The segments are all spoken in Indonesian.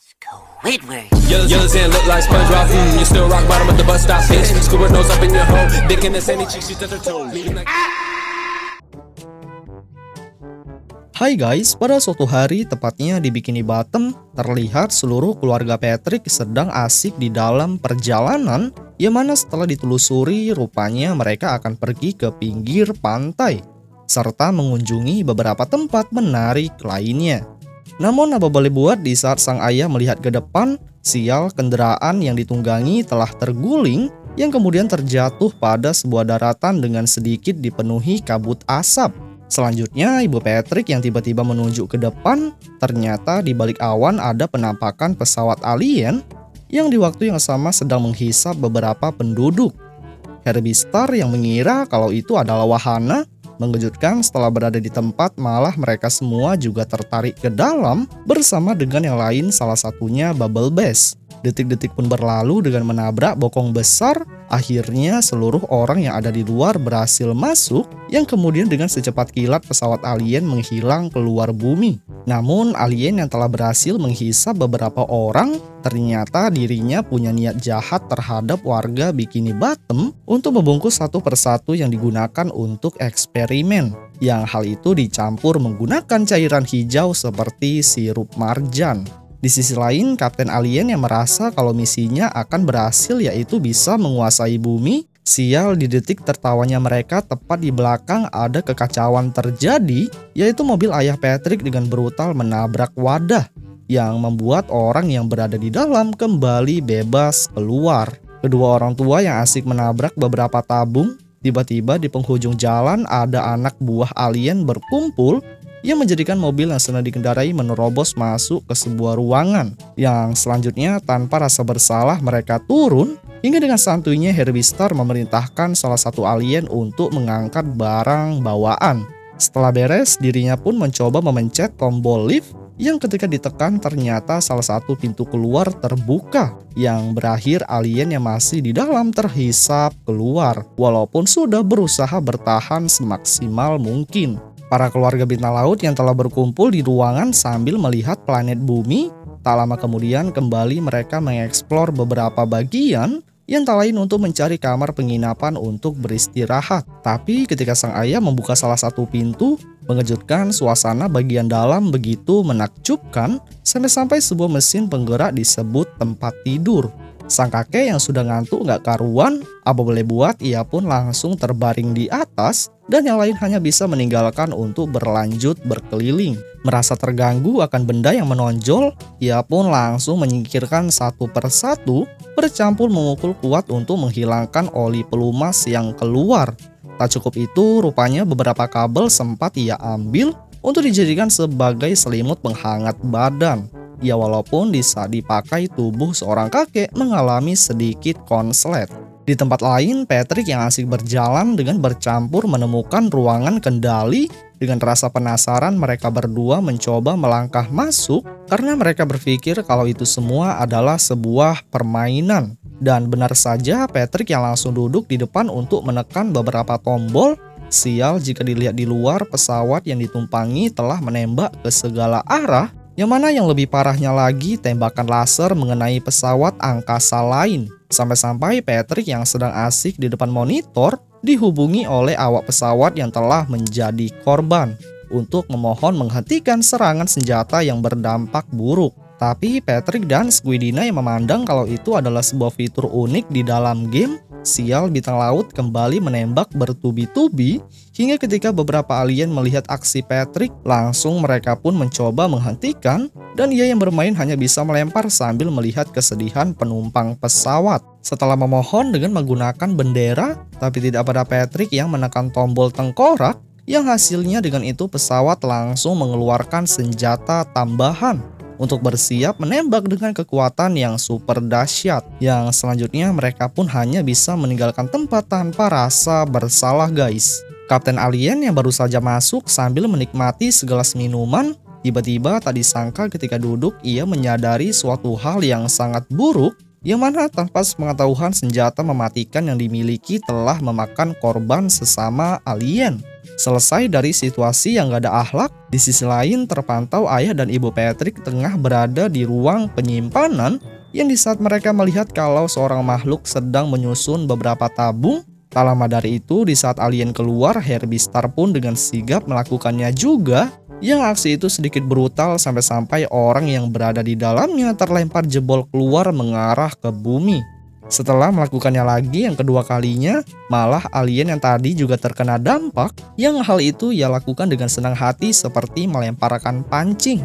Squidward. Yellows and look like SpongeBob. You still rock bottom at the bus stop, bitch. Squidward nose up in your hole. Dick in the sandy cheeks, she touch her toes. Hai guys, pada suatu hari tepatnya di Bikini Bottom, terlihat seluruh keluarga Patrick sedang asik di dalam perjalanan, yang mana setelah ditelusuri rupanya mereka akan pergi ke pinggir pantai, serta mengunjungi beberapa tempat menarik lainnya. Namun apa boleh buat di saat sang ayah melihat ke depan, sial kendaraan yang ditunggangi telah terguling, yang kemudian terjatuh pada sebuah daratan dengan sedikit dipenuhi kabut asap. Selanjutnya, Ibu Patrick yang tiba-tiba menunjuk ke depan, ternyata di balik awan ada penampakan pesawat alien yang di waktu yang sama sedang menghisap beberapa penduduk. Herbie Star yang mengira kalau itu adalah wahana, mengejutkan setelah berada di tempat malah mereka semua juga tertarik ke dalam bersama dengan yang lain, salah satunya Bubble Bass. Detik-detik pun berlalu dengan menabrak bokong besar. Akhirnya seluruh orang yang ada di luar berhasil masuk, yang kemudian dengan secepat kilat pesawat alien menghilang keluar bumi. Namun alien yang telah berhasil menghisap beberapa orang, ternyata dirinya punya niat jahat terhadap warga Bikini Bottom untuk membungkus satu persatu yang digunakan untuk eksperimen. Yang hal itu dicampur menggunakan cairan hijau seperti sirup marjan. Di sisi lain, Kapten Alien yang merasa kalau misinya akan berhasil, yaitu bisa menguasai bumi. Sial, di detik tertawanya mereka tepat di belakang ada kekacauan terjadi, yaitu mobil ayah Patrick dengan brutal menabrak wadah yang membuat orang yang berada di dalam kembali bebas keluar. Kedua orang tua yang asik menabrak beberapa tabung, tiba-tiba di penghujung jalan ada anak buah alien berkumpul yang menjadikan mobil yang sedang dikendarai menerobos masuk ke sebuah ruangan. Yang selanjutnya tanpa rasa bersalah mereka turun, hingga dengan santuinya Herbie Star memerintahkan salah satu alien untuk mengangkat barang bawaan. Setelah beres, dirinya pun mencoba memencet tombol lift yang ketika ditekan ternyata salah satu pintu keluar terbuka, yang berakhir alien yang masih di dalam terhisap keluar walaupun sudah berusaha bertahan semaksimal mungkin. Para keluarga bintang laut yang telah berkumpul di ruangan sambil melihat planet bumi, tak lama kemudian kembali mereka mengeksplor beberapa bagian yang tak lain untuk mencari kamar penginapan untuk beristirahat. Tapi ketika sang ayah membuka salah satu pintu, mengejutkan suasana bagian dalam begitu menakjubkan sampai-sampai sebuah mesin penggerak disebut tempat tidur. Sang kakek yang sudah ngantuk gak karuan, apa boleh buat ia pun langsung terbaring di atas dan yang lain hanya bisa meninggalkan untuk berlanjut berkeliling. Merasa terganggu akan benda yang menonjol, ia pun langsung menyingkirkan satu persatu, bercampur memukul kuat untuk menghilangkan oli pelumas yang keluar. Tak cukup itu, rupanya beberapa kabel sempat ia ambil untuk dijadikan sebagai selimut penghangat badan. Ya walaupun di saat dipakai tubuh seorang kakek mengalami sedikit konslet. Di tempat lain, Patrick yang asik berjalan dengan bercampur menemukan ruangan kendali. Dengan rasa penasaran mereka berdua mencoba melangkah masuk karena mereka berpikir kalau itu semua adalah sebuah permainan. Dan benar saja, Patrick yang langsung duduk di depan untuk menekan beberapa tombol. Sial jika dilihat di luar, pesawat yang ditumpangi telah menembak ke segala arah. Yang mana yang lebih parahnya lagi, tembakan laser mengenai pesawat angkasa lain. Sampai-sampai Patrick yang sedang asik di depan monitor dihubungi oleh awak pesawat yang telah menjadi korban untuk memohon menghentikan serangan senjata yang berdampak buruk. Tapi Patrick dan Squidina yang memandang kalau itu adalah sebuah fitur unik di dalam game. Sial, bintang laut kembali menembak bertubi-tubi hingga ketika beberapa alien melihat aksi Patrick, langsung mereka pun mencoba menghentikan dan ia yang bermain hanya bisa melempar sambil melihat kesedihan penumpang pesawat. Setelah memohon dengan menggunakan bendera, tapi tidak pada Patrick yang menekan tombol tengkorak, yang hasilnya dengan itu pesawat langsung mengeluarkan senjata tambahan untuk bersiap menembak dengan kekuatan yang super dahsyat. Yang selanjutnya mereka pun hanya bisa meninggalkan tempat tanpa rasa bersalah guys. Kapten Alien yang baru saja masuk sambil menikmati segelas minuman, tiba-tiba tak disangka ketika duduk ia menyadari suatu hal yang sangat buruk, yang mana tanpa sepengetahuan senjata mematikan yang dimiliki telah memakan korban sesama alien. Selesai dari situasi yang gak ada akhlak, di sisi lain terpantau ayah dan ibu Patrick tengah berada di ruang penyimpanan yang di saat mereka melihat kalau seorang makhluk sedang menyusun beberapa tabung. Tak lama dari itu, di saat alien keluar, Herbie Star pun dengan sigap melakukannya juga. Yang aksi itu sedikit brutal sampai-sampai orang yang berada di dalamnya terlempar jebol keluar mengarah ke bumi. Setelah melakukannya lagi yang kedua kalinya, malah alien yang tadi juga terkena dampak, yang hal itu ia lakukan dengan senang hati seperti melemparkan pancing.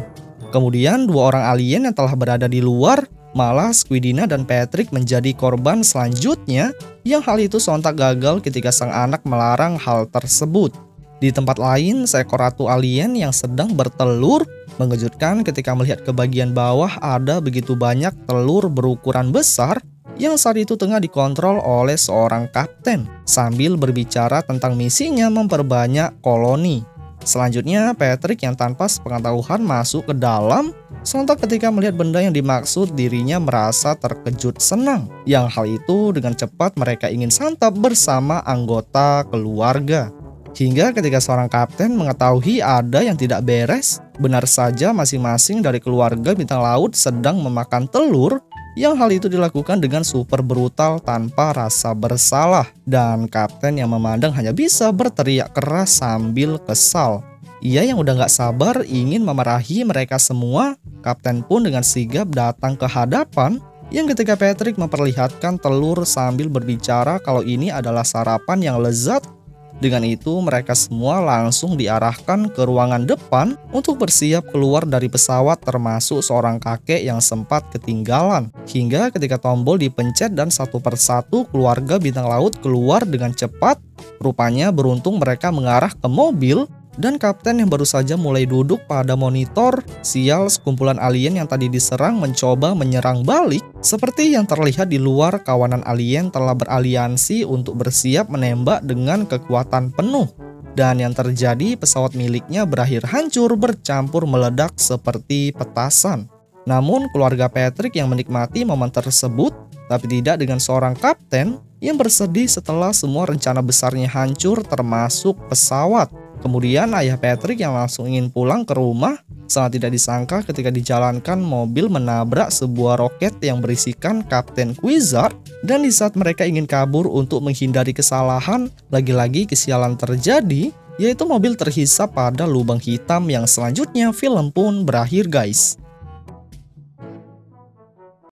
Kemudian dua orang alien yang telah berada di luar, malah Squidina dan Patrick menjadi korban selanjutnya, yang hal itu sontak gagal ketika sang anak melarang hal tersebut. Di tempat lain, seekor ratu alien yang sedang bertelur mengejutkan ketika melihat ke bagian bawah ada begitu banyak telur berukuran besar yang saat itu tengah dikontrol oleh seorang kapten sambil berbicara tentang misinya memperbanyak koloni. Selanjutnya, Patrick yang tanpa sepengetahuan masuk ke dalam. Sontak ketika melihat benda yang dimaksud, dirinya merasa terkejut senang. Yang hal itu dengan cepat mereka ingin santap bersama anggota keluarga. Hingga ketika seorang kapten mengetahui ada yang tidak beres, benar saja masing-masing dari keluarga bintang laut sedang memakan telur. Yang hal itu dilakukan dengan super brutal tanpa rasa bersalah. Dan kapten yang memandang hanya bisa berteriak keras sambil kesal. Ia yang udah gak sabar ingin memarahi mereka semua. Kapten pun dengan sigap datang ke hadapan. Yang ketika Patrick memperlihatkan telur sambil berbicara kalau ini adalah sarapan yang lezat. Dengan itu mereka semua langsung diarahkan ke ruangan depan untuk bersiap keluar dari pesawat, termasuk seorang kakek yang sempat ketinggalan. Hingga ketika tombol dipencet dan satu persatu keluarga bintang laut keluar dengan cepat. Rupanya beruntung mereka mengarah ke mobil. Dan kapten yang baru saja mulai duduk pada monitor, sial sekumpulan alien yang tadi diserang mencoba menyerang balik. Seperti yang terlihat di luar, kawanan alien telah beraliansi untuk bersiap menembak dengan kekuatan penuh. Dan yang terjadi, pesawat miliknya berakhir hancur bercampur meledak seperti petasan. Namun keluarga Patrick yang menikmati momen tersebut, tapi tidak dengan seorang kapten yang bersedih setelah semua rencana besarnya hancur termasuk pesawat. Kemudian ayah Patrick yang langsung ingin pulang ke rumah, sangat tidak disangka ketika dijalankan mobil menabrak sebuah roket yang berisikan Kapten Quasar. Dan di saat mereka ingin kabur untuk menghindari kesalahan, lagi-lagi kesialan terjadi, yaitu mobil terhisap pada lubang hitam yang selanjutnya film pun berakhir guys.